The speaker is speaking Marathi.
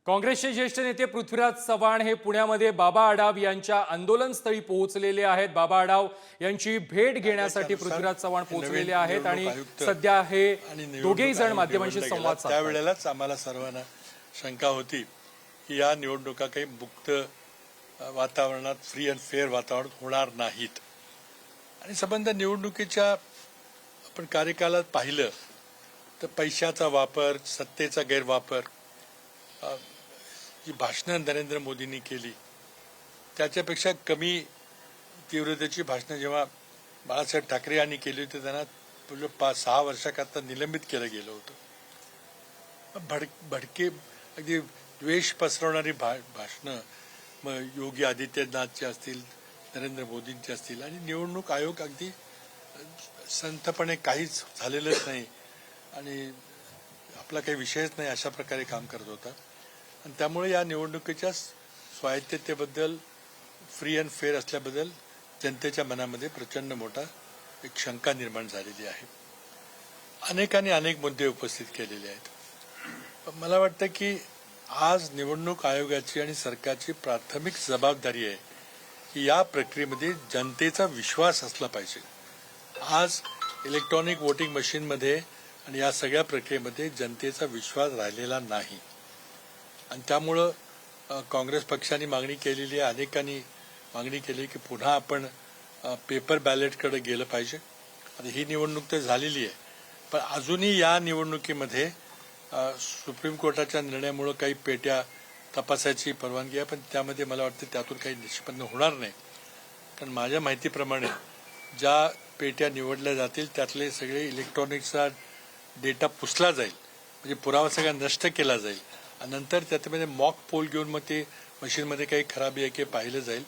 काँग्रेसचे ज्येष्ठ नेते पृथ्वीराज चव्हाण हे पुण्यामध्ये बाबा आढाव यांच्या आंदोलनस्थळी पोहोचलेले आहेत। बाबा आढाव यांची भेट घेण्यासाठी पृथ्वीराज चव्हाण पोहोचलेले आहेत आणि सध्या हे दोघेही जण माध्यमांशी संवाद साधतात। त्यावेळेलाच आम्हाला सर्वांना शंका होती की या निवडणुका काही मुक्त वातावरणात फ्री अँड फेअर वातावरणात होणार नाहीत आणि संबंध निवडणुकीच्या आपण कार्यकालात पाहिलं तर पैशाचा वापर, सत्तेचा गैरवापर, जी भाषणं नरेंद्र मोदींनी केली त्याच्यापेक्षा कमी तीव्रतेची भाषणं जेव्हा बाळासाहेब ठाकरे यांनी केली होती त्यांना 5-6 वर्षाकरता निलंबित केलं गेलं होतं। भडके अगदी द्वेष पसरवणारी भाषणं मग योगी आदित्यनाथचे असतील, नरेंद्र मोदींचे असतील आणि निवडणूक आयोग अगदी संथपणे काहीच झालेलंच नाही आणि आपला काही विषयच नाही अशा प्रकारे काम करत होता आणि त्यामुळे या निवडणुकीच्या स्वायत्ततेबद्दल फ्री अँड फेअर असल्याबद्दल जनतेच्या मनामध्ये प्रचंड मोठा एक शंका निर्माण झालेली आहे। अनेकांनी अनेक मुद्दे उपस्थित केलेले आहेत। मला वाटतं की आज निवडणूक आयोगाची आणि सरकारची प्राथमिक जबाबदारी आहे की या प्रक्रियेमध्ये जनतेचा विश्वास असला पाहिजे। आज इलेक्ट्रॉनिक वोटिंग मशीनमध्ये आणि या सगळ्या प्रक्रियेमध्ये जनतेचा विश्वास राहिलेला नाही आणि त्यामुळं काँग्रेस पक्षाने मागणी केलेली आहे, अनेकांनी मागणी केली की पुन्हा आपण पेपर बॅलेटकडे गेलं पाहिजे। आता ही निवडणूक तर झालेली आहे पण अजूनही या निवडणुकीमध्ये सुप्रीम कोर्टाच्या निर्णयामुळे काही पेट्या तपासायची परवानगी आहे पण त्यामध्ये मला वाटतं त्यातून काही निष्पन्न होणार नाही कारण माझ्या माहितीप्रमाणे ज्या पेट्या निवडल्या जातील त्यातले सगळे इलेक्ट्रॉनिक्सचा डेटा पुसला जाईल म्हणजे पुरावा सगळा नष्ट केला जाईल आणि नंतर त्यामध्ये मॉक पोल घेऊन मग ते मशीनमध्ये काही खराबी आहे की पाहिलं जाईल।